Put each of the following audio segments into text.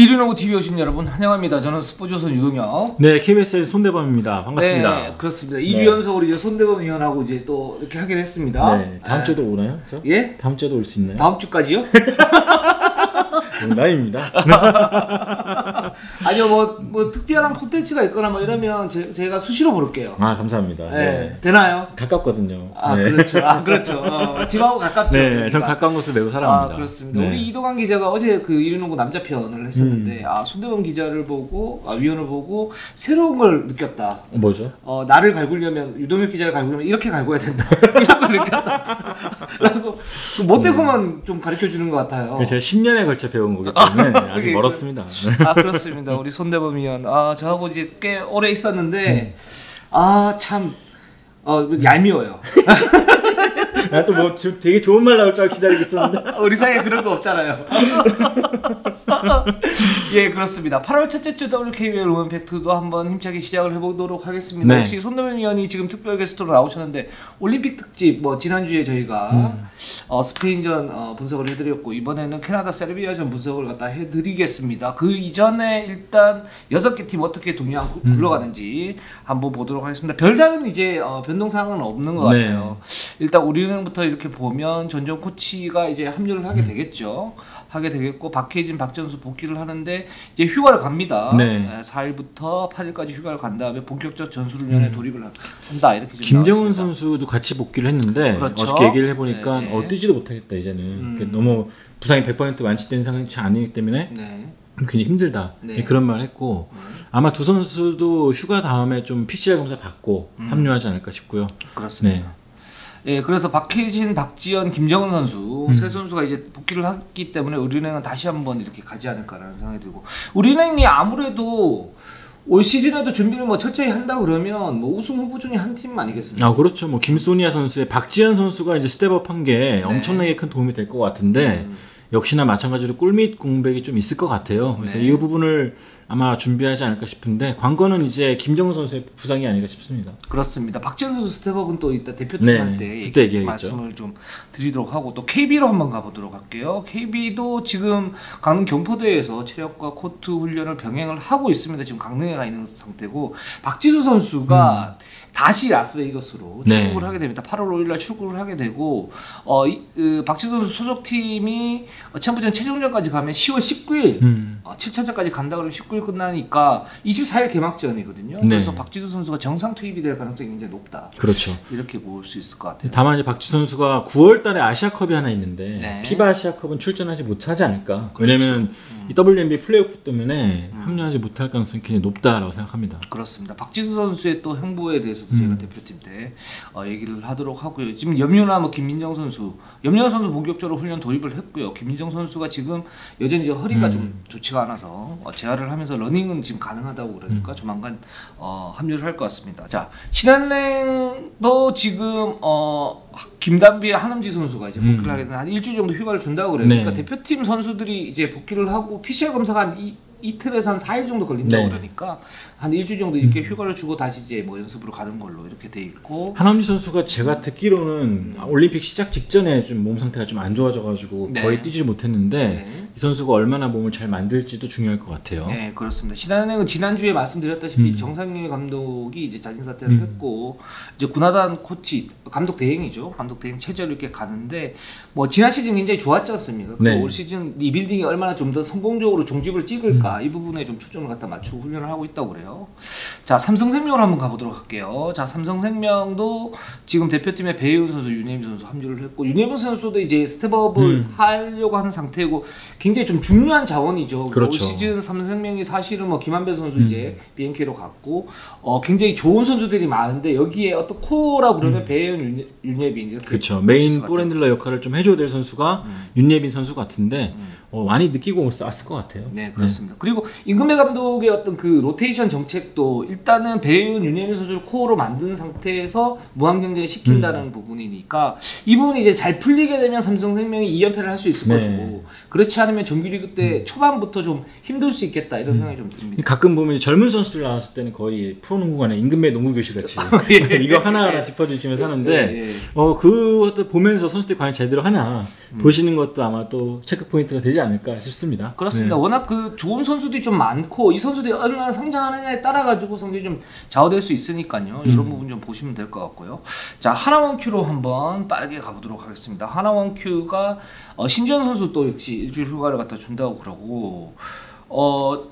이륜하고 TV 오신 여러분 환영합니다. 저는 스포츠조선 유동혁. 네, KBS 손대범입니다. 반갑습니다. 네, 그렇습니다. 2주 연속으로 이제 손대범 위원하고 이제 또 이렇게 하게 됐습니다. 네, 다음 주에도 오나요? 저? 예? 다음 주에도 올 수 있나요? 다음 주까지요? 농담입니다. 아니요, 뭐 특별한 콘텐츠가 있거나 뭐 이러면 제가 수시로 부를게요. 아, 감사합니다. 네. 네. 되나요? 가깝거든요. 아, 네. 그렇죠. 아, 그렇죠. 집하고 가깝죠. 네, 그러니까. 전 가까운 곳을 매우 사랑합니다. 아, 그렇습니다. 네. 우리 이동환 기자가 어제 그 이륜농구 남자 편을 했었는데, 손대범 기자를 보고, 위원을 보고 새로운 걸 느꼈다. 뭐죠? 나를 갈구려면, 유동혁 기자를 갈구려면 이렇게 갈궈야 된다. 이런 걸 느꼈다. 라고 못된 것만 좀 가르쳐 주는 것 같아요. 제가 10년에 걸쳐 배운 거기 때문에 아직 멀었습니다. 아, 그렇습니다. 우리 손대범 위원. 저하고 이제 꽤 오래 있었는데, 참, 얄미워요. 나 또 뭐 되게 좋은 말 나올 줄 알고 기다리고 있었는데 우리 사이에 그런 거 없잖아요. 예, 그렇습니다. 8월 첫째 주 WKBL 우먼 팩트도 한번 힘차게 시작을 해보도록 하겠습니다. 네. 혹시 손대범 위원이 지금 특별 게스트로 나오셨는데 올림픽 특집 지난주에 저희가 스페인전 분석을 해드렸고 이번에는 캐나다 세르비아전 분석을 갖다 해드리겠습니다. 그 이전에 일단 6개 팀 어떻게 동양 굴러가는지 한번 보도록 하겠습니다. 별다른 이제 변동사항은 없는 것 같아요. 일단 우리은행부터 이렇게 보면 전종 코치가 이제 합류를 하게 되겠죠. 하게 되겠고 박혜진, 박전수 복귀를 하는데 이제 휴가를 갑니다. 네. 4일부터 8일까지 휴가를 간 다음에 본격적 전술훈련에 돌입을 한다 이렇게 좀 김정은 나왔습니다. 선수도 같이 복귀를 했는데 그렇죠. 어저께 얘기를 해보니까 네. 뛰지도 못하겠다 이제는 너무 부상이 100% 완치된 상황이 아니기 때문에 네. 굉장히 힘들다. 네. 그런 말을 했고 아마 두 선수도 휴가 다음에 좀 PCR 검사 받고 합류하지 않을까 싶고요. 그렇습니다. 네. 예, 그래서 박혜진, 박지현, 김정은 선수 세 선수가 이제 복귀를 했기 때문에 우리은행은 다시 한번 이렇게 가지 않을까라는 생각이 들고 우리은행이 아무래도 올 시즌에도 준비를 뭐 철저히 한다 그러면 뭐 우승 후보 중에 한 팀 아니겠습니까? 아, 그렇죠. 뭐 김소니아 선수의 박지현 선수가 이제 스텝업한 게 엄청나게 큰 도움이 될 것 같은데 역시나 마찬가지로 꿀밑 공백이 좀 있을 것 같아요. 그래서 이 부분을 아마 준비하지 않을까 싶은데 관건은 이제 김정은 선수의 부상이 아닐까 싶습니다. 그렇습니다. 박지현 선수 스텝업은 또 이따 대표팀한테 그때 얘기하겠죠. 말씀을 좀 드리도록 하고 또 KB로 한번 가보도록 할게요. KB도 지금 강릉 경포대에서 체력과 코트 훈련을 병행을 하고 있습니다. 지금 강릉에 가 있는 상태고 박지수 선수가 다시 라스베이거스로 출국을 하게 됩니다. 8월 5일날 출국을 하게 되고 박지수 선수 소속팀이 챔프전 최종전까지 가면 10월 19일 7차전까지 간다 그러면 19일 끝나니까 24일 개막전이거든요. 그래서 박지수 선수가 정상 투입이 될 가능성이 굉장히 높다. 그렇죠. 이렇게 볼 수 있을 것 같아요. 다만 이제 박지수 선수가 9월달에 아시아컵이 하나 있는데 네. 피바 아시아컵은 출전하지 못하지 않을까. 왜냐면 이 WNBA 플레이오프 때문에 합류하지 못할 가능성이 굉장히 높다라고 생각합니다. 그렇습니다. 박지수 선수의 또 행보에 대해서도 저희가 대표팀 때 얘기를 하도록 하고요. 지금 염유나 뭐 김민정 선수, 염유나 선수 본격적으로 훈련 돌입을 했고요. 김민정 선수가 지금 여전히 이제 허리가 좀 좋지가 않아서 재활을 하면서 러닝은 지금 가능하다고 그러니까 조만간 합류를 할 것 같습니다. 자, 신한은행도 지금 김단비의 한음지 선수가 이제 복귀를 하게 되면 한 일주일 정도 휴가를 준다고 그래요. 그러니까 대표팀 선수들이 이제 복귀를 하고 PCR 검사가 한 이틀에서 한 4일 정도 걸린다고 그러니까 한 일주일 정도 이렇게 휴가를 주고 다시 이제 뭐 연습으로 가는 걸로 이렇게 돼 있고 한엄지 선수가 제가 듣기로는 올림픽 시작 직전에 좀 몸 상태가 좀 안 좋아져가지고 거의 뛰지 못했는데 이 선수가 얼마나 몸을 잘 만들지도 중요할 것 같아요. 네, 그렇습니다. 신한은행은 지난주에 말씀드렸다시피 정상용 감독이 이제 자진 사퇴를 했고 이제 군하단 코치 감독 대행이죠. 감독 대행 체제로 이렇게 가는데 뭐 지난 시즌 굉장히 좋았지 않습니까? 올 시즌 리빌딩이 얼마나 좀 더 성공적으로 종집을 찍을까 이 부분에 좀 초점을 갖다 맞추고 훈련을 하고 있다고 그래요. 자, 삼성생명으로 한번 가보도록 할게요. 자, 삼성생명도 지금 대표팀에 배혜윤 선수, 윤예빈 선수 합류를 했고 윤예빈 선수도 이제 스텝업을 하려고 하는 상태고 굉장히 좀 중요한 자원이죠. 그렇죠. 올 시즌 삼성생명이 사실은 뭐 김한배 선수 이제 BNK로 갔고 굉장히 좋은 선수들이 많은데 여기에 어떤 코어라고 그러면 배혜윤, 윤예빈 이렇게 그렇죠. 메인 볼핸들러 역할을 좀 해줘야 될 선수가 윤예빈 선수 같은데 많이 느끼고 왔을 것 같아요. 네, 그렇습니다. 그리고 임금배 감독의 어떤 그 로테이션 정책도 일단은 배윤, 윤예민 선수를 코어로 만든 상태에서 무한경쟁을 시킨다는 부분이니까 이 부분이 이제 잘 풀리게 되면 삼성생명이 2연패를 할 수 있을 것이고 그렇지 않으면 정규리그 때 초반부터 좀 힘들 수 있겠다 이런 생각이 좀 듭니다. 가끔 보면 젊은 선수들 나왔을 때는 거의 프로농구관에 임금배 농구교실 같이 이거 하나하나 짚어주시면서 하는데 그것도 보면서 선수들이 과연 제대로 하나 보시는 것도 아마 또 체크 포인트가 되지 되지 않을까 싶습니다. 그렇습니다. 워낙 그 좋은 선수들이 좀 많고 이 선수들이 얼마나 성장하느냐에 따라 가지고 성적이 좀 좌우될 수 있으니까요. 이런 부분 좀 보시면 될 것 같고요. 자, 하나원큐로 한번 빠르게 가보도록 하겠습니다. 하나원큐가 신지현 선수 또 역시 일주일 휴가를 갖다 준다고 그러고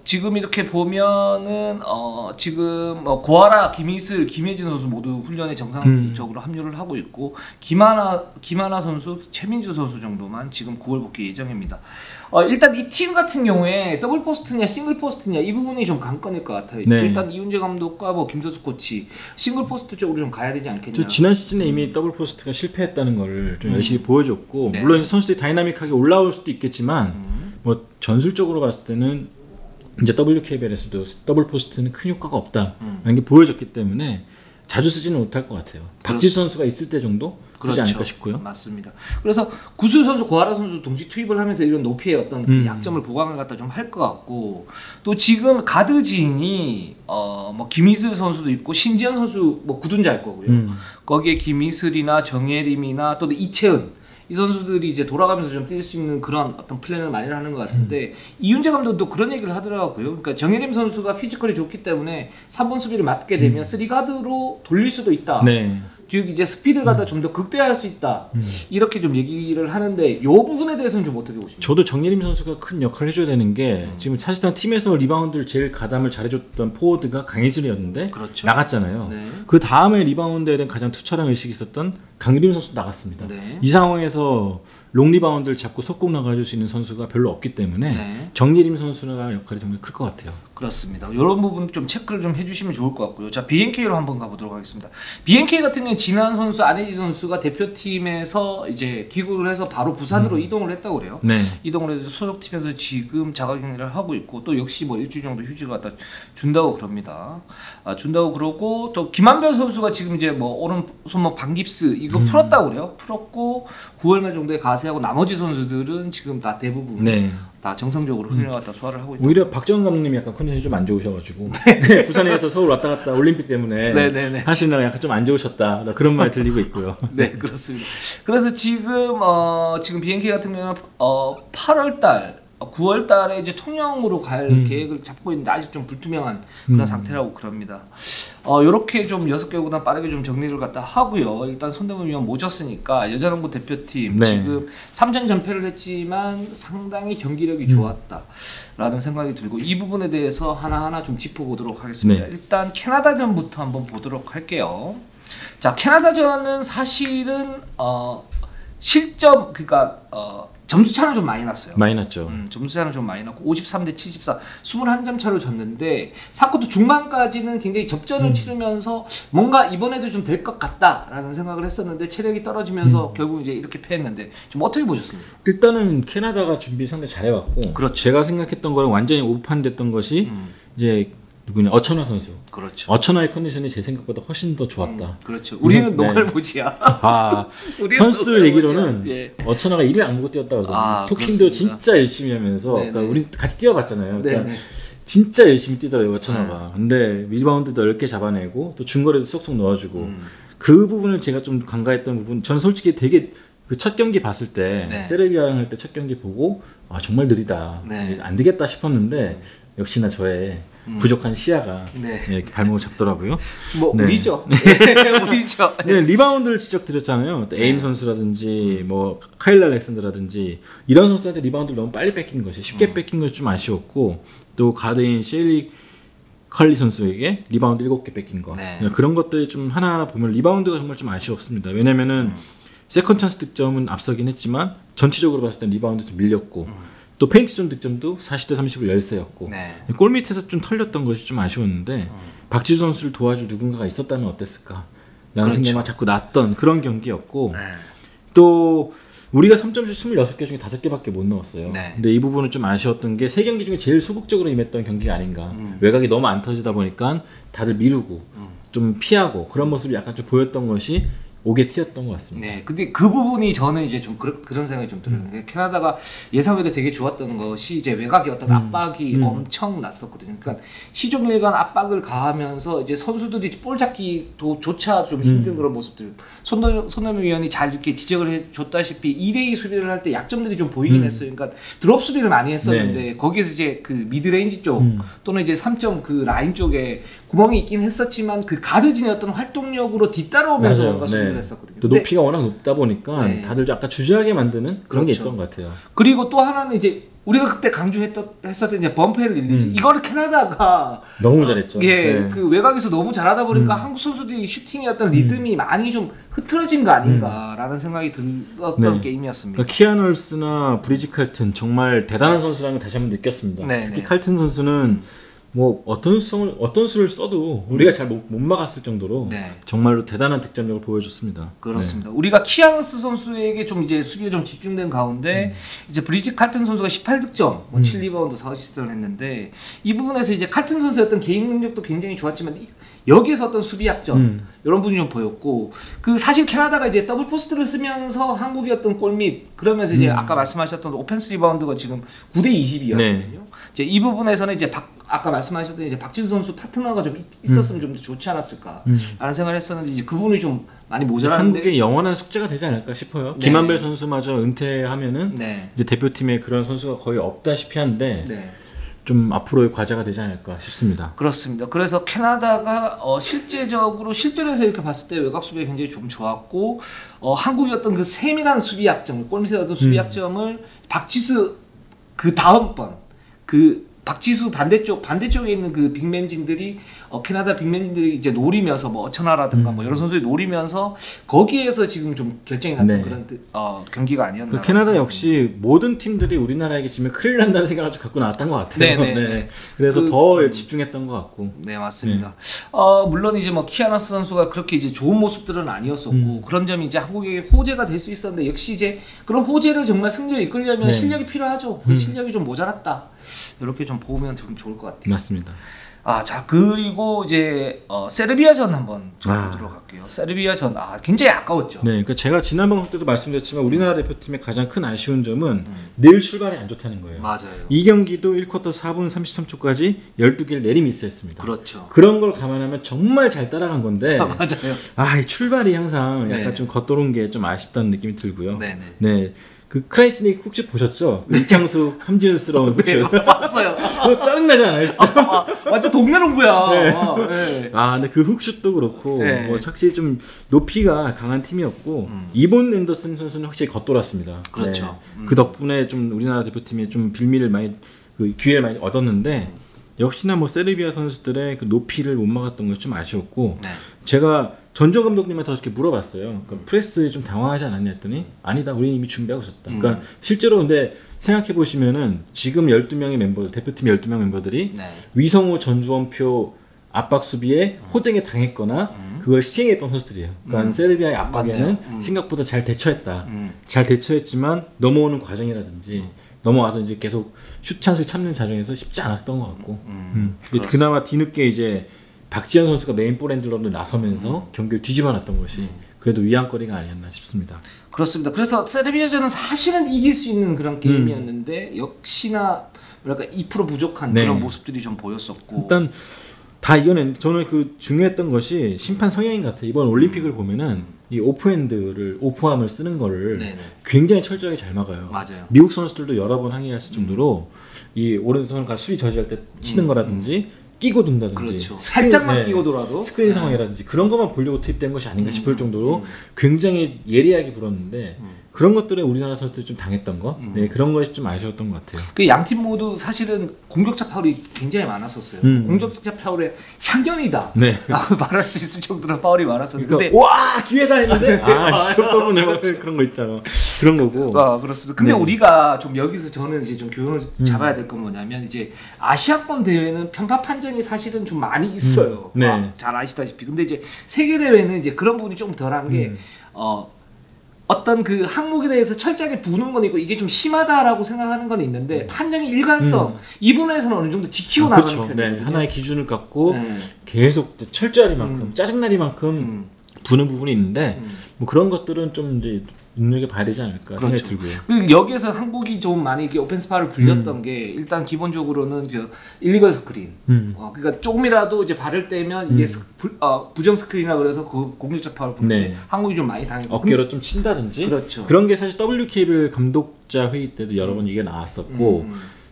지금 이렇게 보면은 지금 고아라, 김희슬, 김혜진 선수 모두 훈련에 정상적으로 합류를 하고 있고 김하나 선수, 최민주 선수 정도만 지금 9월 복귀 예정입니다. 일단 이 팀 같은 경우에 더블 포스트냐 싱글 포스트냐 이 부분이 좀 관건일 것 같아요. 네. 일단 이훈재 감독과 김서수 코치 싱글 포스트 쪽으로 좀 가야 되지 않겠냐. 지난 시즌에 이미 더블 포스트가 실패했다는 걸 좀 열심히 보여줬고 네. 물론 선수들이 다이나믹하게 올라올 수도 있겠지만 뭐 전술적으로 봤을 때는 이제 WKBL에서도 더블 포스트는 큰 효과가 없다라는 게 보여졌기 때문에 자주 쓰지는 못할 것 같아요. 박지수 선수가 있을 때 정도 쓰지 않을까 싶고요. 맞습니다. 그래서 구수 선수, 고아라 선수 동시 투입을 하면서 이런 높이의 어떤 그 약점을 보강을 갖다 좀 할 것 같고 또 지금 가드진이 뭐 김희슬 선수도 있고 신지현 선수 뭐 굳은자일 거고요. 거기에 김희슬이나 정예림이나 또 이채은 이 선수들이 이제 돌아가면서 좀 뛸 수 있는 그런 어떤 플랜을 많이 하는 것 같은데 이윤재 감독도 그런 얘기를 하더라고요. 그러니까 정예림 선수가 피지컬이 좋기 때문에 3번 수비를 맡게 되면 3가드로 돌릴 수도 있다. 네. 즉 이제 스피드를 갖다 좀 더 극대화할 수 있다. 이렇게 좀 얘기를 하는데 이 부분에 대해서는 좀 어떻게 보십니까? 저도 정예림 선수가 큰 역할을 해줘야 되는 게 지금 사실상 팀에서 리바운드를 제일 가담을 잘해줬던 포워드가 강희슬이었는데 그렇죠. 나갔잖아요. 네. 그 다음에 리바운드에 대한 가장 투철한 의식이 있었던 강림 선수 나갔습니다. 네. 이 상황에서 롱 리바운드를 잡고 속공 나가줄 수 있는 선수가 별로 없기 때문에 네. 정예림 선수의 역할이 정말 클 것 같아요. 그렇습니다. 이런 부분 좀 체크를 좀 해주시면 좋을 것 같고요. 자, BNK로 한번 가보도록 하겠습니다. BNK 같은 경우는 진한 선수, 안혜지 선수가 대표팀에서 이제 귀국을 해서 바로 부산으로 이동을 했다고 그래요. 네. 이동을 해서 소속팀에서 지금 자가격리를 하고 있고 또 역시 뭐 일주일 정도 휴직을 갖다 준다고 그럽니다. 준다고 그러고 또 김한별 선수가 지금 이제 뭐 오른손목 반깁스 이거 풀었다고 그래요. 풀었고 9월 말 정도에 가세하고 나머지 선수들은 지금 다 대부분 네. 다 정상적으로 훈련을 갖다 소화를 하고 있다. 오히려 박정은 감독님이 약간 컨디션이 좀 안 좋으셔가지고 부산에서 서울 왔다 갔다 올림픽 때문에 네네네. 하시느라 약간 좀 안 좋으셨다 그런 말 들리고 있고요. 네, 그렇습니다. 그래서 지금 BNK 같은 경우는 8월달 9월달에 이제 통영으로 갈 계획을 잡고 있는데 아직 좀 불투명한 그런 상태라고 그럽니다. 요렇게 좀 6개구단 빠르게 좀 정리를 갖다 하고요. 일단 손대문 위원 모셨으니까 여자농구 대표팀 네. 지금 3전 전패를 했지만 상당히 경기력이 좋았다라는 생각이 들고 이 부분에 대해서 하나하나 좀 짚어보도록 하겠습니다. 네. 일단 캐나다전부터 한번 보도록 할게요. 자, 캐나다전은 사실은 실점 그러니까 점수 차는 좀 많이 났어요. 많이 났죠. 점수 차는 좀 많이 났고 53대 74, 21점 차로 졌는데 사코도 중반까지는 굉장히 접전을 치르면서 뭔가 이번에도 좀 될 것 같다라는 생각을 했었는데 체력이 떨어지면서 결국 이제 이렇게 패했는데 좀 어떻게 보셨습니까? 일단은 캐나다가 준비 상당히 잘해왔고 그렇죠. 제가 생각했던 거랑 완전히 오판됐던 것이 이제 누구냐 어천화 선수. 그렇죠. 어천화의 컨디션이 제 생각보다 훨씬 더 좋았다. 그렇죠. 우리는 네. 노갈모지야. 선수들 얘기로는 예. 어천화가 이를 안 보고 뛰었다고 하거든요. 토킹도 그렇습니다. 진짜 열심히 하면서 네네. 그러니까 우리 같이 뛰어봤잖아요. 그러니까 네네. 진짜 열심히 뛰더라고요 어천화가. 근데 리바운드도 10개 잡아내고 또 중거리도 쏙쏙 넣어주고 그 부분을 제가 좀 간과했던 부분. 전 솔직히 되게 그 첫 경기 봤을 때 네. 세르비아랑 할 때 첫 경기 보고 정말 느리다. 네. 안 되겠다 싶었는데 역시나 저의 부족한 시야가 네. 이렇게 발목을 잡더라고요. 뭐 네. 우리죠. 우리죠. 네, 리바운드를 지적드렸잖아요. 에임 선수라든지 뭐 카일 알렉산더라든지 이런 선수한테 리바운드를 너무 빨리 뺏긴 것이 쉽게 뺏긴 것이 좀 아쉬웠고 또 가드인 셰일리 컬리 선수에게 리바운드 7개 뺏긴 거 네. 그런 것들이 좀 하나하나 보면 리바운드가 정말 좀 아쉬웠습니다. 왜냐면은 세컨 찬스 득점은 앞서긴 했지만 전체적으로 봤을 땐 리바운드 좀 밀렸고 또 페인트존 득점도 40대 30을 열세였고 네. 골 밑에서 좀 털렸던 것이 좀 아쉬웠는데 박지수 선수를 도와줄 누군가가 있었다면 어땠을까 라는 그렇죠. 생각만 자꾸 났던 그런 경기였고 네. 또 우리가 3점슛 26개 중에 5개밖에 못 넣었어요. 네. 근데 이 부분은 좀 아쉬웠던 게 3경기 중에 제일 소극적으로 임했던 경기가 아닌가. 외곽이 너무 안 터지다 보니까 다들 미루고 좀 피하고 그런 모습이 약간 좀 보였던 것이 옥에 튀었던 것 같습니다. 네, 근데 그 부분이 저는 이제 좀 그런 생각이 좀 들어요. 캐나다가 예상외로 되게 좋았던 것이 이제 외곽의 어떤 압박이 엄청 났었거든요. 그러니까 시종일관 압박을 가하면서 이제 선수들이 볼 잡기도 조차 좀 힘든 그런 모습들. 손흥민 위원이 잘 이렇게 지적을 해줬다시피 2대2 수비를 할 때 약점들이 좀 보이긴 했어요. 그러니까 드롭 수비를 많이 했었는데 네. 거기에서 이제 그 미드레인지 쪽 또는 이제 3점 그 라인 쪽에 구멍이 있긴 했었지만 그 가드진의 어떤 활동력으로 뒤따라오면서 뭔가 수비를 했었거든요. 또 높이가 워낙 높다 보니까 네. 다들 약간 주저하게 만드는 그런 게 그렇죠. 있었던 것 같아요. 그리고 또 하나는 이제 우리가 그때 강조했었던 이제 범페 릴리즈 이거를 캐나다가 너무 잘했죠. 예, 네. 그 외곽에서 너무 잘하다 보니까 한국 선수들이 슈팅의 어떤 리듬이 많이 좀 흐트러진 거 아닌가라는 생각이 들었던 네. 게임이었습니다. 그러니까 키아놀스나 브리지 칼튼 정말 대단한 선수라는 걸 다시 한번 느꼈습니다. 네, 특히 네. 칼튼 선수는 뭐 어떤 수를 써도 우리가 잘 못 막았을 정도로 네. 정말로 대단한 득점력을 보여줬습니다. 그렇습니다. 우리가 키아노스 선수에게 좀 이제 수비에 좀 집중된 가운데 이제 브리지 칼튼 선수가 18득점, 뭐 7리바운드 4어시스트를 했는데 이 부분에서 이제 칼튼 선수의 어떤 개인 능력도 굉장히 좋았지만 여기에서 어떤 수비 약점 이런 부분이 좀 보였고 그 사실 캐나다가 이제 더블 포스트를 쓰면서 한국의 어떤 골밑 그러면서 이제 아까 말씀하셨던 오펜스 리바운드가 지금 9대 20이었거든요. 네. 이제 이 부분에서는 이제 아까 말씀하셨던 이제 박진수 선수 파트너가 좀 있었으면 좀 더 좋지 않았을까라는 생각을 했었는데 이제 그 부분이 좀 많이 모자랐는데 한국의 영원한 숙제가 되지 않을까 싶어요. 네. 김한별 선수마저 은퇴하면은 네. 이제 대표팀에 그런 선수가 거의 없다시피 한데 네. 좀 앞으로의 과제가 되지 않을까 싶습니다. 그렇습니다. 그래서 캐나다가 실제적으로 실전에서 이렇게 봤을 때 외곽 수비가 굉장히 좀 좋았고 한국의 어떤 그 세밀한 수비 약점, 골밑의 어떤 수비 약점을 박지수 그 다음번 그 박지수 반대쪽에 있는 그 빅맨진들이 캐나다 빅맨진들이 이제 노리면서 뭐 어천하라든가 뭐 여러 선수들이 노리면서 거기에서 지금 좀 결정이 났던 네. 그런 경기가 아니었나. 그 캐나다 역시 모든 팀들이 우리나라에게 지면 큰일 난다는 생각을 갖고 나왔던 것 같아요. 네네. 그래서 그, 더 집중했던 것 같고. 네 맞습니다. 물론 이제 뭐 키아나스 선수가 그렇게 이제 좋은 모습들은 아니었었고 그런 점이 이제 한국에게 호재가 될 수 있었는데 역시 이제 그런 호재를 정말 승리에 이끌려면 네. 실력이 필요하죠. 그 실력이 좀 모자랐다. 이렇게 좀 보면 좀 좋을 것 같아요. 맞습니다. 자 그리고 이제 세르비아전 한번 좀 보도록 할게요. 세르비아전 굉장히 아까웠죠. 네, 그러니까 제가 지난 방송 때도 말씀드렸지만 우리나라 대표팀의 가장 큰 아쉬운 점은 늘 출발이 안 좋다는 거예요. 맞아요. 이 경기도 1쿼터 4분 33초까지 12개를 내리미스했습니다. 그렇죠. 그런 걸 감안하면 정말 잘 따라간 건데 맞아요. 이 출발이 항상 약간 네. 좀 겉도는 게 좀 아쉽다는 느낌이 들고요. 네네. 네. 그 크라이스닉 훅슛 보셨죠? 이창수 함지은스러운 훅슛. 봤어요. 그거 짜증나지 않아요? 진짜? 완전 동네 농구야. 네. 근데 그 훅슛도 그렇고 네. 뭐 확실히 좀 높이가 강한 팀이었고 이본 앤더슨 선수는 확실히 겉돌았습니다. 그렇죠. 네. 그 덕분에 좀 우리나라 대표팀이 좀 빌미를 많이 그 기회를 많이 얻었는데 역시나 뭐 세르비아 선수들의 그 높이를 못 막았던 것이 좀 아쉬웠고 네. 제가 전조 감독님한테 어떻게 물어봤어요. 그러니까 프레스에 좀 당황하지 않았냐 했더니 아니다, 우리는 이미 준비하고 있었다. 그러니까 실제로 근데 생각해 보시면은 지금 12명의 멤버, 대표팀 12명 멤버들이 네. 위성우, 전주원표 압박 수비에 호되게 당했거나 그걸 시행했던 선수들이에요. 그러니까 세르비아의 압박에는 생각보다 잘 대처했다. 잘 대처했지만 넘어오는 과정이라든지 넘어와서 이제 계속 슛 찬스를 참는 과정에서 쉽지 않았던 것 같고. 그나마 뒤늦게 이제 박지현 선수가 메인 볼 핸들러로 나서면서 경기를 뒤집어놨던 것이 그래도 위안거리가 아니었나 싶습니다. 그렇습니다. 그래서 세르비아전은 사실은 이길 수 있는 그런 게임이었는데 역시나 뭐랄까 2% 부족한 네. 그런 모습들이 좀 보였었고. 일단 다 이겨낸 저는 그 중요했던 것이 심판 성향인 것 같아요. 이번 올림픽을 보면은 이 오프핸드를 오프암을 쓰는 거를 네네. 굉장히 철저하게 잘 막아요. 맞아요. 미국 선수들도 여러 번 항의했을 정도로 이 오른손과 수비 저지할 때 치는 거라든지 끼고 둔다든지 그렇죠. 살짝만 끼고 돌아도 스크린 상황이라든지 그런 것만 보려고 투입된 것이 아닌가 싶을 정도로 굉장히 예리하게 불었는데 그런 것들에 우리나라 선수들이 좀 당했던 거 네, 그런 것이 좀 아쉬웠던 것 같아요. 그 양 팀 모두 사실은 공격자 파울이 굉장히 많았었어요. 공격자 파울의 향연이다 네. 라고 말할 수 있을 정도로 파울이 많았었는데 그러니까 와 기회다 했는데 시속 때문에 그런 거 있잖아. 그런 거고. 그렇습니다. 근데 네. 우리가 좀 여기서 저는 이제 좀 교훈을 잡아야 될 건 뭐냐면 이제 아시아권 대회는 편파 판정이 사실은 좀 많이 있어요. 네. 잘 아시다시피. 근데 이제 세계 대회는 이제 그런 부분이 좀 덜한 게 어떤 그 항목에 대해서 철저하게 부는 건 있고 이게 좀 심하다라고 생각하는 건 있는데 판정의 일관성 이 부분에서는 어느 정도 지키고 나가는 그렇죠. 편이거든요. 네. 하나의 기준을 갖고 계속 철저하리만큼 짜증나리만큼 부는 부분이 있는데 뭐 그런 것들은 좀 이제 눈여겨봐야 되지 않을까 그렇죠. 생각이 들고요. 그 여기에서 한국이 좀 많이 이렇게 오펜스파를 불렸던 게 일단 기본적으로는 그 일리걸 스크린. 그러니까 조금이라도 이제 발을 떼면 이게 부정 스크린이라 그래서 그 공격적 파울 부는데 한국이 좀 많이 당했고 어깨로 좀 친다든지 그렇죠. 그런 게 사실 WKBL 감독자 회의 때도 여러 번 이게 나왔었고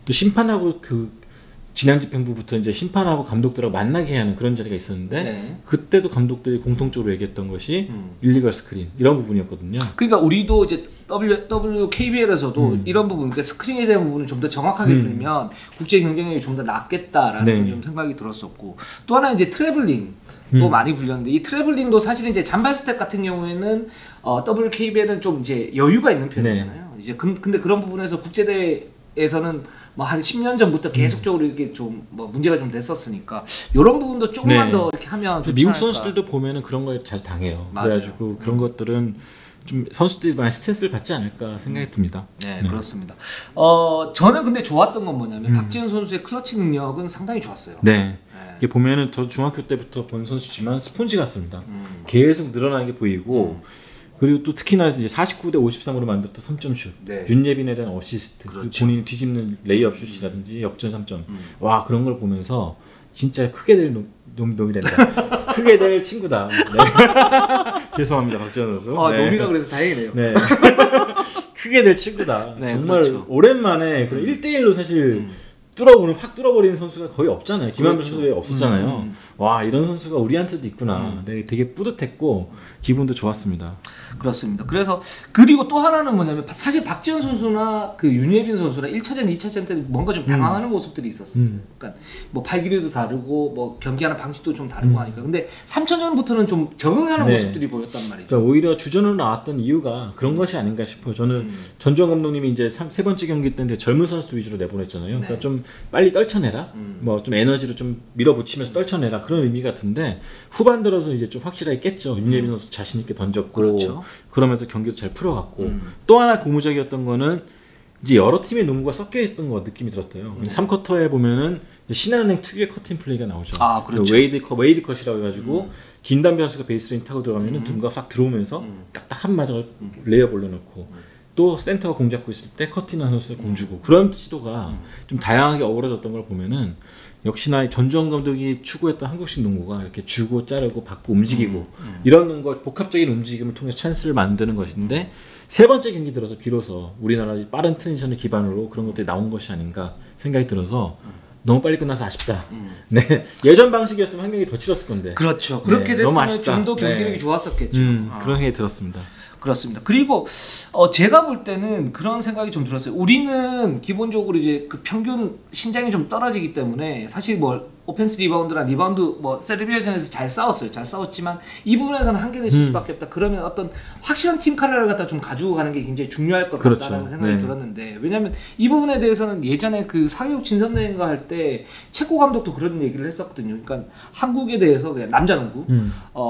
또 심판하고 그 진양집행부부터 이제 심판하고 감독들하고 만나게 하는 그런 자리가 있었는데 그때도 감독들이 공통적으로 얘기했던 것이 일리걸 스크린 이런 부분이었거든요. 그러니까 우리도 이제 WKBL에서도 이런 부분, 그러니까 스크린에 대한 부분을 좀 더 정확하게 풀면 국제 경쟁력이 좀 더 낫겠다라는 좀 생각이 들었었고 또 하나 이제 트래블링 또 많이 불렸는데 이 트래블링도 사실은 이제 잔발 스텝 같은 경우에는 WKBL은 좀 이제 여유가 있는 편이잖아요. 이제 근데 그런 부분에서 국제대회에서는 뭐 한 10년 전부터 계속적으로 이렇게 좀 뭐 문제가 좀 됐었으니까 이런 부분도 조금만 더 이렇게 하면 좋지 미국 않을까. 선수들도 보면은 그런 거에 자주 당해요. 맞아요. 그래가지고 그런 것들은 좀 선수들이 많이 스트레스를 받지 않을까 생각이 듭니다. 네, 그렇습니다. 저는 근데 좋았던 건 뭐냐면 박지현 선수의 클러치 능력은 상당히 좋았어요. 네. 이게 보면은 저 중학교 때부터 본 선수지만 스폰지 같습니다. 계속 늘어나는 게 보이고 그리고 또 특히나 이제 49대 53으로 만들었던 3점 슛, 윤예빈에 대한 어시스트, 그렇죠. 본인이 뒤집는 레이업 슛이라든지 역전 3점, 와 그런 걸 보면서 진짜 크게 될 놈이 된다. 크게 될 친구다. 네. 죄송합니다, 박지현 선수. 놈이라 그래서 다행이네요. 네. 크게 될 친구다. 정말 그렇죠. 오랜만에 1대1로 사실 확 뚫어버리는 선수가 거의 없잖아요. 김한별 선수에 없었잖아요. 와 이런 선수가 우리한테도 있구나. 네, 되게 뿌듯했고 기분도 좋았습니다. 그렇습니다. 그래서 그리고 또 하나는 뭐냐면 사실 박지현 선수나 그 윤예빈 선수나 1차전, 2차전 때 뭔가 좀 당황하는 모습들이 있었어요. 그러니까 뭐 팔 길이도 다르고 뭐 경기하는 방식도 좀 다르고 하니까. 근데 3차전부터는 좀 적응하는 모습들이 보였단 말이죠. 그러니까 오히려 주전으로 나왔던 이유가 그런 것이 아닌가 싶어요. 저는 전주환 감독님이 이제 세 번째 경기 때인데 젊은 선수들 위주로 내보냈잖아요. 그러니까 좀 빨리 떨쳐내라. 뭐 좀 에너지를 좀 밀어붙이면서 떨쳐내라. 그런 의미 같은데 후반 들어서 이제 좀 확실하게 깼죠. 윤예빈 선수 자신 있게 던졌고 그렇죠. 그러면서 경기도 잘 풀어갔고 또 하나 고무적이었던 거는 이제 여러 팀의 농구가 섞여 있던 거 느낌이 들었어요. 3쿼터에 보면은 신한은행 특유의 커팅 플레이가 나오죠. 그렇죠. 웨이드 컷이라고 해가지고 김단비 선수가 베이스라인 타고 들어가면은 누군가 싹 들어오면서 딱딱 한 마저 레이업 올려놓고 또 센터가 공 잡고 있을 때 커팅한 선수를 공 주고 그런 시도가 좀 다양하게 어우러졌던 걸 보면은 역시나 전주환 감독이 추구했던 한국식 농구가 이렇게 주고 자르고 받고 움직이고 이런 걸 복합적인 움직임을 통해 찬스를 만드는 것인데 세 번째 경기 들어서 비로소 우리나라 빠른 트랜지션을 기반으로 그런 것들이 나온 것이 아닌가 생각이 들어서 너무 빨리 끝나서 아쉽다. 네, 예전 방식이었으면 한 경기 더 치렀을 건데. 그렇죠. 그렇게 됐으면 좀 더 경기력이 좋았었겠죠. 그런 생각이 들었습니다. 그렇습니다. 그리고 제가 볼 때는 그런 생각이 좀 들었어요. 우리는 기본적으로 이제 그 평균 신장이 좀 떨어지기 때문에 사실 뭐 오펜스 리바운드나 리바운드 뭐 세르비아전에서 잘 싸웠어요. 잘 싸웠지만 이 부분에서는 한계를 있을 수밖에 없다. 그러면 어떤 확실한 팀 카라를 갖다 좀 가지고 가는 게 굉장히 중요할 것 같다는 생각이 들었는데 왜냐하면 이 부분에 대해서는 예전에 그 사회육 진선대인가 할 때 체코 감독도 그런 얘기를 했었거든요. 그러니까 한국에 대해서 그냥 남자 농구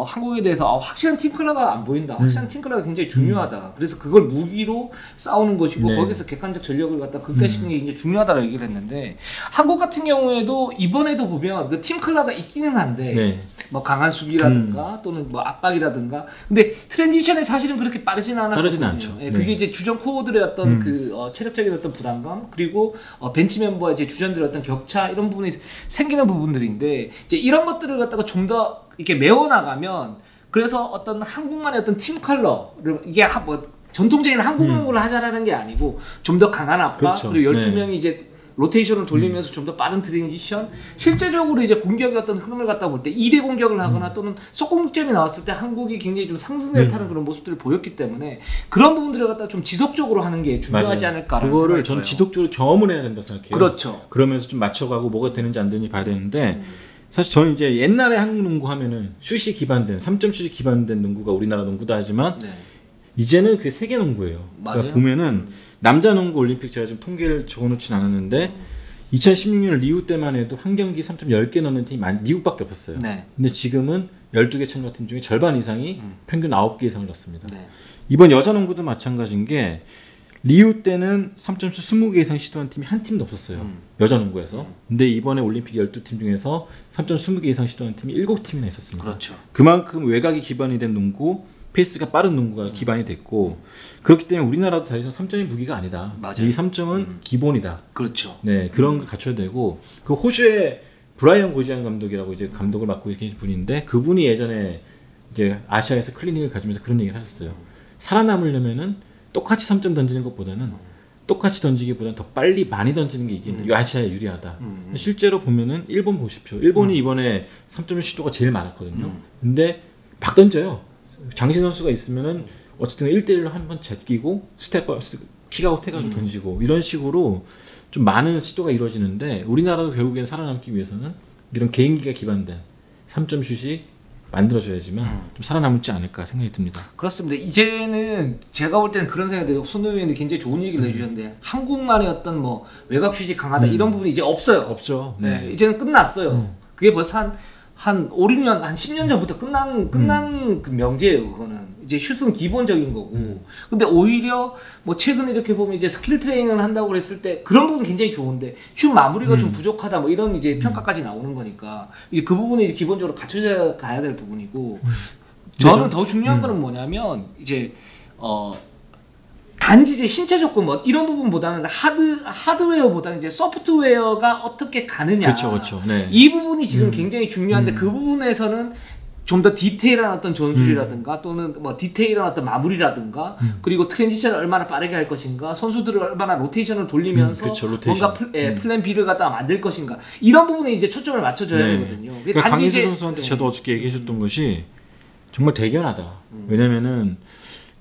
한국에 대해서 확실한 팀 카라가 안 보인다. 확실한 팀 카라가 굉장히 중요하다. 그래서 그걸 무기로 싸우는 것이고 거기서 객관적 전력을 갖다 극대시키는 게 굉장히 중요하다고 얘기를 했는데 한국 같은 경우에도 이번에도 보면 그 팀 컬러가 있기는 한데 뭐 강한 수비라든가 또는 뭐 압박이라든가 근데 트랜지션이 사실은 그렇게 빠르지는 않았거든요. 그게 이제 주전 코어들의 어떤 그 체력적인 어떤 부담감 그리고 벤치 멤버와 이제 주전들의 어떤 격차 이런 부분이 생기는 부분들인데 이제 이런 것들을 갖다가 좀 더 이렇게 메워 나가면 그래서 어떤 한국만의 어떤 팀 컬러를 이게 뭐 전통적인 한국 농구를 하자라는 게 아니고 좀 더 강한 압박 그리고 12명이 이제 로테이션을 돌리면서 좀 더 빠른 트랜지션 실제적으로 이제 공격의 어떤 흐름을 갖다 볼 때 2대 공격을 하거나 또는 속공점이 나왔을 때 한국이 굉장히 좀 상승세를 타는 그런 모습들을 보였기 때문에 그런 부분들을 갖다 좀 지속적으로 하는 게 중요하지 않을까라는 그거를 저는 지속적으로 경험을 해야 된다 생각해요. 그렇죠. 그러면서 좀 맞춰가고 뭐가 되는지 안 되는지 봐야 되는데 사실 저는 이제 옛날에 한국 농구 하면은 슛이 기반된 3점 슛이 기반된 농구가 우리나라 농구다 하지만 이제는 그게 세계 농구예요. 그러니까 보면은 남자 농구 올림픽 제가 지금 통계를 적어놓진 않았는데 2016년 리우 때만 해도 한 경기 3점 10개 넣는 팀이 미국밖에 없었어요. 근데 지금은 12개 참가 팀 중에 절반 이상이 평균 9개 이상을 넣습니다. 이번 여자 농구도 마찬가지인 게 리우 때는 3점슛 20개 이상 시도한 팀이 한 팀도 없었어요. 여자 농구에서. 근데 이번에 올림픽 12팀 중에서 3점 20개 이상 시도한 팀이 7팀이나 있었습니다. 그렇죠. 그만큼 외곽이 기반이 된 농구, 페이스가 빠른 농구가 기반이 됐고 그렇기 때문에 우리나라도 더 이상 3점이 무기가 아니다. 맞아요. 이 3점은 기본이다. 그렇죠. 네, 그런 걸 갖춰야 되고 그 호주의 브라이언 고지안 감독이라고 이제 감독을 맡고 계신 분인데 그분이 예전에 이제 아시아에서 클리닉을 가지면서 그런 얘기를 하셨어요. 살아남으려면은 똑같이 3점 던지는 것보다는 똑같이 던지기보다는 더 빨리 많이 던지는 게 이게 아시아에 유리하다. 실제로 보면은 일본 보십시오. 일본이 이번에 3점 시도가 제일 많았거든요. 근데 막 던져요. 장신 선수가 있으면은 어쨌든 1대1로 한번 제끼고 스텝업 킥아웃 해가지고 던지고 이런 식으로 좀 많은 시도가 이루어지는데 우리나라도 결국엔 살아남기 위해서는 이런 개인기가 기반된 3점 슛이 만들어져야지만 좀 살아남지 않을까 생각이 듭니다. 그렇습니다. 이제는 제가 볼 때는 그런 생각이 들어요. 손흥민 의원이 굉장히 좋은 얘기를 해주셨는데 한국만의 어떤 뭐 외곽 슛이 강하다 이런 부분이 이제 없어요. 없죠. 네. 이제는 끝났어요. 그게 벌써 한 5, 6년, 한 10년 전부터 끝난 그 명제예요, 그거는. 이제 슛은 기본적인 거고. 근데 오히려 뭐 최근에 이렇게 보면 이제 스킬 트레이닝을 한다고 그랬을 때 그런 부분은 굉장히 좋은데 슛 마무리가 좀 부족하다 뭐 이런 이제 평가까지 나오는 거니까 이제 그 부분이 이제 기본적으로 갖춰져 가야 될 부분이고 저는 더 중요한 거는 뭐냐면 이제 단지 이제 신체 조건 뭐 이런 부분보다는 하드웨어보다는 이제 소프트웨어가 어떻게 가느냐. 그렇죠. 네. 이 부분이 지금 굉장히 중요한데 그 부분에서는 좀 더 디테일한 어떤 전술이라든가 또는 뭐 디테일한 어떤 마무리라든가 그리고 트랜지션을 얼마나 빠르게 할 것인가 선수들을 얼마나 로테이션을 돌리면서 그렇죠, 로테이션. 뭔가 플랜 B를 갖다가 만들 것인가 이런 부분에 이제 초점을 맞춰줘야 되거든요. 그러니까 강희수 선수한테 저도 어저께 얘기해줬던 것이 정말 대견하다. 왜냐면은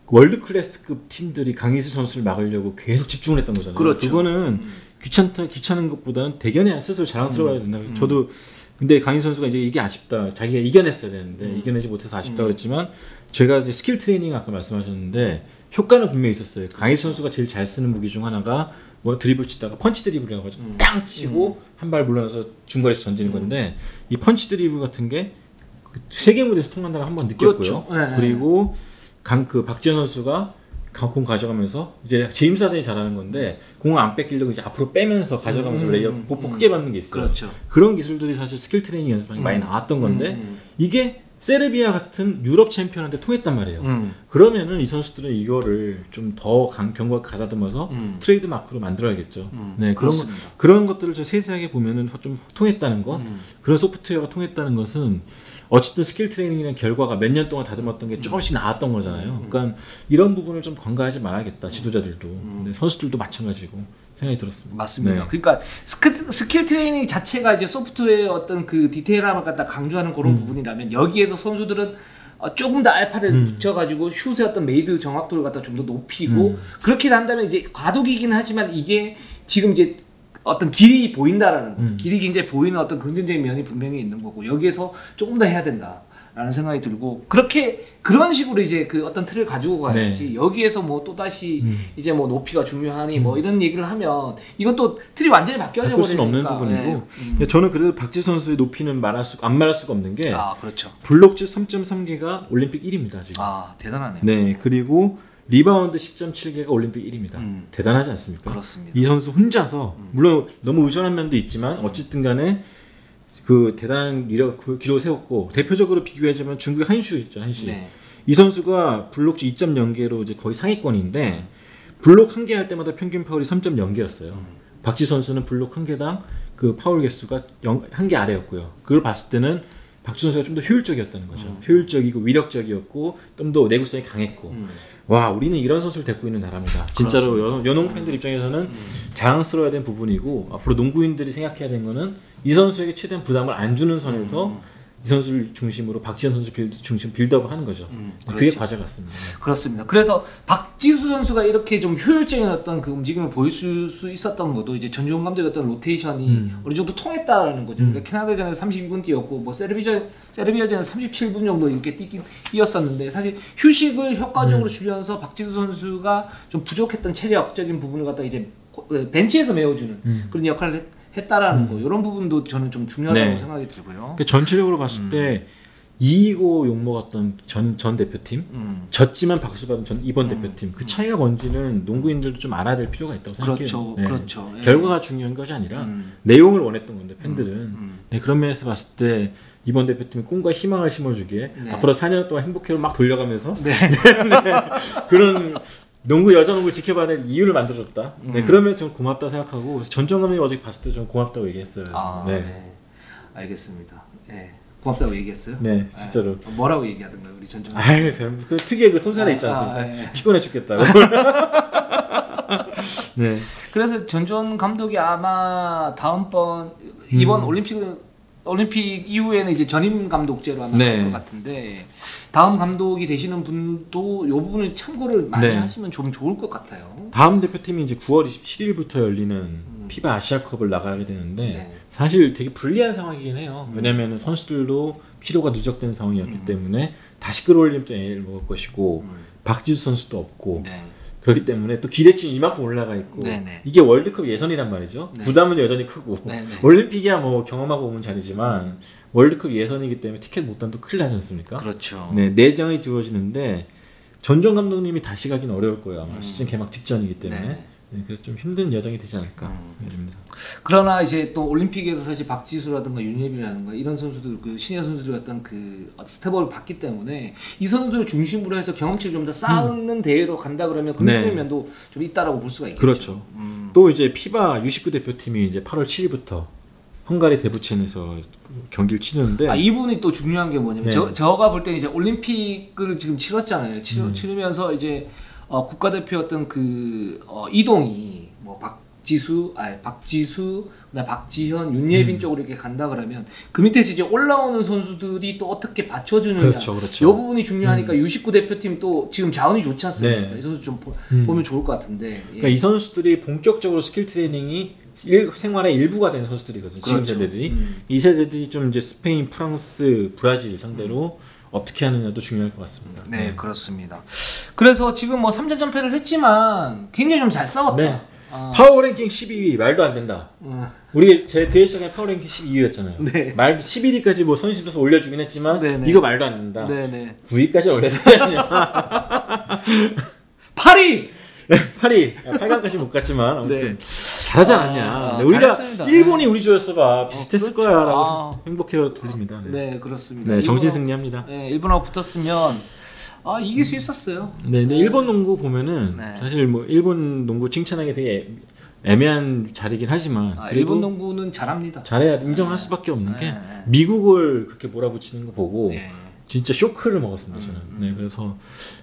월드 클래스급 팀들이 강희수 선수를 막으려고 계속 집중을 했던 거잖아요. 그렇죠. 그거는 귀찮은 것보다는 대견해야 스스로 자랑스러워야 된다. 저도 근데 강희수 선수가 이제 이게 아쉽다. 자기가 이겨냈어야 되는데 이겨내지 못해서 아쉽다 그랬지만 제가 이제 스킬 트레이닝 아까 말씀하셨는데 효과는 분명히 있었어요. 강희수 선수가 제일 잘 쓰는 무기 중 하나가 뭐 드리블 치다가 펀치 드리블이라고 하죠. 땅 치고 한 발 물러나서 중거리에서 던지는 건데 이 펀치 드리블 같은 게 세계 무대에서 통한다는 한 번 느꼈고요. 그렇죠. 네. 그리고 그 박지현 선수가 공 가져가면서 이제 제임스 하든이 잘하는 건데 공을 안 뺏기려고 이제 앞으로 빼면서 가져가면서 레이업 뽀뽀 크게 받는 게 있어요. 그렇죠. 그런 기술들이 사실 스킬 트레이닝 연습방에 많이 나왔던 건데 이게 세르비아 같은 유럽 챔피언한테 통했단 말이에요. 그러면은 이 선수들은 이거를 좀 더 견고하게 가다듬어서 트레이드 마크로 만들어야겠죠. 네, 그런 것들을 좀 세세하게 보면은 좀 통했다는 거, 그런 소프트웨어가 통했다는 것은 어쨌든 스킬 트레이닝이라는 결과가 몇 년 동안 다듬었던 게 조금씩 나왔던 거잖아요. 그러니까 이런 부분을 좀 관가하지 말아야겠다. 지도자들도, 네, 선수들도 마찬가지고 생각이 들었습니다. 맞습니다. 네. 그러니까 스킬 트레이닝 자체가 이제 소프트웨어 어떤 그 디테일함을 갖다 강조하는 그런 부분이라면 여기에서 선수들은 조금 더 알파를 붙여가지고 슛의 어떤 메이드 정확도를 갖다 좀 더 높이고 그렇게 한다면 이제 과도기긴 하지만 이게 지금 이제 어떤 길이 보인다라는 거죠. 길이 굉장히 보이는 어떤 긍정적인 면이 분명히 있는 거고 여기에서 조금 더 해야 된다라는 생각이 들고 그런 식으로 이제 그 어떤 틀을 가지고 가야지 네. 여기에서 뭐 또 다시 이제 뭐 높이가 중요하니 뭐 이런 얘기를 하면 이건 또 틀이 완전히 바뀌어져 바꿀 수는 버리니까 없는 부분이고 저는 그래도 박지 선수의 높이는 안 말할 수가 없는 게 그렇죠. 블록즈 3.3개가 올림픽 1위입니다 지금. 대단하네요. 네, 그리고 리바운드 10.7개가 올림픽 1위입니다. 대단하지 않습니까? 그렇습니다. 이 선수 혼자서 물론 너무 의존한 면도 있지만 어쨌든 간에 그 대단한 기록을 세웠고 대표적으로 비교하자면 중국의 한슈 있죠. 한슈. 네. 이 선수가 블록즈 2.0개로 이제 거의 상위권인데 블록 한 개 할 때마다 평균 파울이 3.0개였어요. 박지 선수는 블록 한 개당 그 파울 개수가 1개 아래였고요. 그걸 봤을 때는 박지 선수가 좀 더 효율적이었다는 거죠. 효율적이고 위력적이었고 좀 더 내구성이 강했고 와 우리는 이런 선수를 데리고 있는 나라입니다. 진짜로 연홍 팬들 입장에서는 자랑스러워야 되는 부분이고 앞으로 농구인들이 생각해야 되는 거는 이 선수에게 최대한 부담을 안 주는 선에서 이 선수를 중심으로 박지현 선수 중심 빌드업을 하는 거죠. 그게 그렇죠. 과제 같습니다. 그렇습니다. 그래서 박지수 선수가 이렇게 좀 효율적인 어떤 그 움직임을 보여줄 수 있었던 것도 이제 전주훈 감독의 어떤 로테이션이 어느 정도 통했다라는 거죠. 그러니까 캐나다전에서 32분 뛰었고 뭐 세르비아전에서 37분 정도 이렇게 뛰었었는데 사실 휴식을 효과적으로 주면서 박지수 선수가 좀 부족했던 체력적인 부분을 갖다 이제 벤치에서 메워주는 그런 역할을 했다라는 거 이런 부분도 저는 좀 중요하다고 생각이 들고요. 그러니까 전체적으로 봤을 때 이기고 욕먹었던 전 대표팀, 졌지만 박수 받은 이번 대표팀, 그 차이가 뭔지는 농구인들도 좀 알아야 될 필요가 있다고 생각해요. 그렇죠, 네. 그렇죠. 예. 결과가 중요한 것이 아니라 내용을 원했던 건데 팬들은 네, 그런 면에서 봤을 때 이번 대표팀이 꿈과 희망을 심어주기에 네. 앞으로 4년 동안 행복해로 막 돌려가면서 네. 그런 여자 농구를 지켜봐야 될 이유를 만들어줬다. 네, 그러면서 좀 고맙다고 생각하고 전정 감독이 어제 봤을 때 좀 고맙다고 얘기했어요. 네. 네. 알겠습니다. 네. 고맙다고 얘기했어요? 네, 진짜로. 뭐라고 얘기하던가요, 우리 전정? 아유, 그 특유의 그 손살에 있지 않습니까? 네. 피곤해 죽겠다고. 네. 그래서 전전 감독이 아마 다음번 이번 올림픽 이후에는 이제 전임 감독제로 아마 네. 될 것 같은데 다음 감독이 되시는 분도 이 부분을 참고를 많이 네. 하시면 좀 좋을 것 같아요. 다음 대표팀이 이제 9월 27일부터 열리는 피바 아시아컵을 나가게 되는데 네. 사실 되게 불리한 상황이긴 해요. 왜냐하면 선수들도 피로가 누적된 상황이었기 때문에 다시 끌어올리면 또 애를 먹을 것이고 박지수 선수도 없고 네. 그렇기 때문에 또 기대치는 이만큼 올라가 있고 네네. 이게 월드컵 예선이란 말이죠. 네. 부담은 여전히 크고 네네. 올림픽이야 뭐 경험하고 오는 자리지만 월드컵 예선이기 때문에 티켓 못 따면 또 큰일 나지 않습니까? 그렇죠. 네, 내정이 지워지는데 전정 감독님이 다시 가긴 어려울 거예요. 아마 시즌 개막 직전이기 때문에. 네네. 네, 그래서 좀 힘든 여정이 되지 않을까 싶습니다. 그러나 이제 또 올림픽에서 사실 박지수라든가 윤예빈이라든가 이런 선수들 그 시니어 선수들 어떤 그 스텝업을 받기 때문에 이 선수들을 중심으로 해서 경험치를 좀 더 쌓는 대회로 간다 그러면 긍정적인 네. 면도 좀 있다라고 볼 수가 있겠죠. 그렇죠. 또 이제 피바 U19 대표팀이 이제 8월 7일부터 헝가리 데부첸에서 경기를 치는데 이 부분이 또 중요한 게 뭐냐면 네. 저가 볼 때는 이제 올림픽을 지금 치렀잖아요. 치르면서 이제 국가대표 어떤 그 이동이 뭐 박지수, 그다음 박지현, 윤예빈 쪽으로 이렇게 간다 그러면 그 밑에서 이제 올라오는 선수들이 또 어떻게 받쳐주느냐. 그렇죠. 이 부분이 중요하니까 U19 대표팀 또 지금 자원이 좋지 않습니까? 네. 이 선수 좀 보면 좋을 것 같은데. 예. 그러니까 이 선수들이 본격적으로 스킬 트레이닝이 생활의 일부가 된 선수들이거든요. 그렇죠. 지금 세대들이 이 세대들이 좀 이제 스페인, 프랑스, 브라질 상대로 어떻게 하느냐도 중요할 것 같습니다. 네, 그렇습니다. 그래서 지금 뭐 3전 전패를 했지만 굉장히 좀 잘 싸웠다. 네. 파워랭킹 12위 말도 안 된다. 우리 제 대회 시작에 파워랭킹 12위였잖아요. 네. 말 11위까지 뭐 선수들에서 올려주긴 했지만 네네. 이거 말도 안 된다. 네네. 9위까지 올려서 해야냐. 8위. 8위 8강까지 못 갔지만 아무튼 네. 잘하지 않았냐. 우리가 잘했습니다. 일본이 우리 조였어봐 비슷했을 그렇죠. 거야라고 행복해로 돌립니다. 네, 그렇습니다. 네, 정신 승리합니다. 네, 일본하고 붙었으면 이길 수 있었어요. 네, 근데 일본 농구 보면은 네. 사실 뭐 일본 농구 칭찬하기 되게 애매한 자리긴 하지만 그래도 일본 농구는 잘합니다. 잘해야 인정할 수밖에 없는 네, 게 네. 미국을 그렇게 몰아붙이는 거 보고 네. 진짜 쇼크를 먹었습니다 저는. 네, 그래서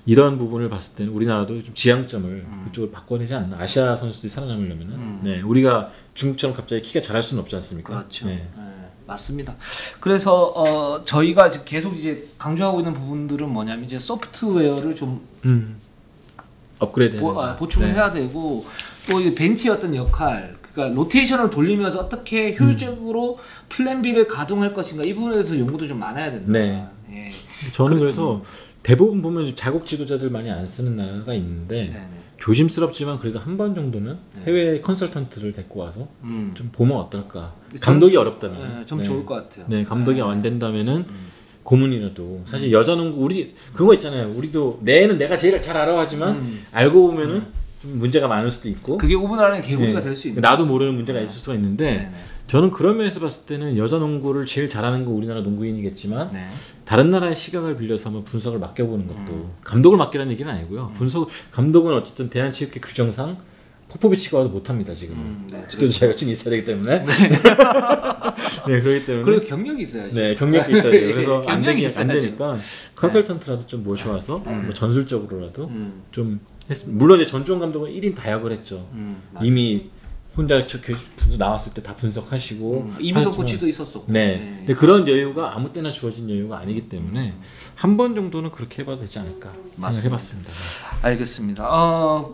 이런 부분을 봤을 때는 우리나라도 좀 지향점을 그쪽으로 바꿔내지 않나. 아시아 선수들이 살아남으려면은 네, 우리가 중국처럼 갑자기 키가 자랄 수는 없지 않습니까? 그렇죠. 네. 네, 맞습니다. 그래서 저희가 지금 계속 이제 강조하고 있는 부분들은 뭐냐면 이제 소프트웨어를 좀 업그레이드 보충을 네. 해야 되고 또 이제 벤치의 어떤 역할, 그러니까 로테이션을 돌리면서 어떻게 효율적으로 플랜 B를 가동할 것인가 이 부분에 대해서 연구도 좀 많아야 된다. 네. 예. 저는 그래서 대부분 보면 자국 지도자들 많이 안 쓰는 나라가 있는데 네네. 조심스럽지만 그래도 한 번 정도는 해외 컨설턴트를 데리고 와서 좀 보면 어떨까. 좀 감독이 어렵다면 네, 좀 좋을 것 같아요. 네, 감독이 안 된다면은 고문이라도 사실 여자 농구 우리 그런 거 있잖아요. 우리도 내는 내가 제일 잘 알아 하지만 알고 보면은 좀 문제가 많을 수도 있고 그게 5분 안에 개구리가 네. 될 수 있는. 나도 모르는 문제가 있을 수가 있는데 네네. 저는 그런 면에서 봤을 때는 여자 농구를 제일 잘하는 거 우리나라 농구인이겠지만 네. 다른 나라의 시각을 빌려서 한번 분석을 맡겨보는 것도 감독을 맡기라는 얘기는 아니고요. 감독은 어쨌든 대한체육회 규정상 포포비치가 와도 못합니다 지금은. 네, 지도자 자격증이 있어야 되기 때문에. 네, 그렇기 때문에. 그리고 경력이 있어야죠. 네, 경력도 있어야 돼요. 그래서 안 경력이 되니까 있어야죠. 컨설턴트라도 좀 모셔와서 뭐 전술적으로라도 좀 물론 이제 전주원 감독은 1인 다역을 했죠. 이미 혼자 나왔을 때 다 분석하시고 이미석 하지만- 코치도 있었었고. 네. 근데 그런 여유가 아무 때나 주어진 여유가 아니기 때문에 한 번 정도는 그렇게 해봐도 되지 않을까 생각해봤습니다. 알겠습니다.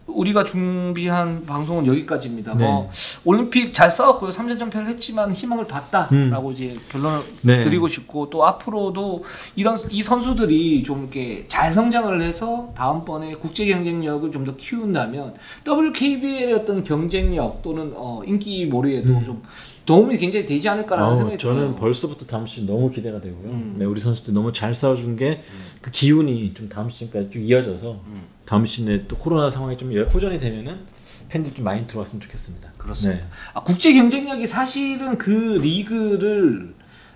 우리가 준비한 방송은 여기까지입니다. 네. 뭐 올림픽 잘 싸웠고요. 3전 전패를 했지만 희망을 봤다라고 이제 결론을 네. 드리고 싶고 또 앞으로도 이 선수들이 좀 이렇게 잘 성장을 해서 다음번에 국제 경쟁력을 좀 더 키운다면 WKBL의 어떤 경쟁력 또는 인기 몰이에도 좀 도움이 굉장히 되지 않을까라는 생각이 들어요. 저는 벌써부터 다음 시즌 너무 기대가 되고요. 네, 우리 선수들 너무 잘 싸워준 게 그 기운이 좀 다음 시즌까지 쭉 이어져서 다음 시즌에 또 코로나 상황이 좀 호전이 되면은 팬들 좀 많이 들어왔으면 좋겠습니다. 그렇습니다. 네. 국제 경쟁력이 사실은 그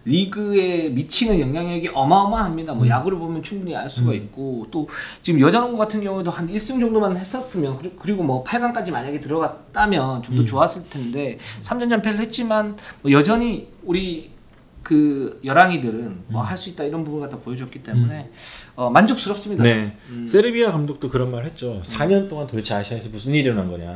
리그에 미치는 영향력이 어마어마합니다. 뭐 야구를 보면 충분히 알 수가 있고 또 지금 여자농구 같은 경우에도 한 1승 정도만 했었으면 그리고 뭐 8강까지 만약에 들어갔다면 좀 더 좋았을 텐데 3전 전패를 했지만 뭐 여전히 우리 그 여랑이들은 뭐 할 수 있다 이런 부분 갖다 보여줬기 때문에 만족스럽습니다. 네. 세르비아 감독도 그런 말 했죠. 4년 동안 도대체 아시아에서 무슨 일이 일어난 거냐.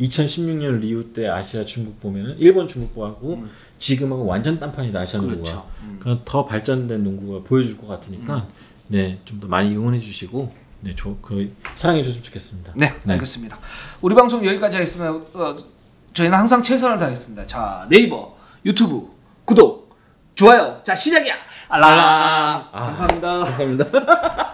2016년 리우 때 아시아 중국 보면은 일본 중국하고 지금하고 완전 딴판이다 아시아 농구가. 그렇죠. 그런 더 발전된 농구가 보여줄 것 같으니까 네, 좀 더 많이 응원해 주시고 네, 사랑해 주셨으면 좋겠습니다. 네, 알겠습니다. 우리 방송 여기까지 하겠습니다. 저희는 항상 최선을 다하겠습니다. 자, 네이버, 유튜브 구독, 좋아요. 자, 시작이야. 알람. 감사합니다. 감사합니다.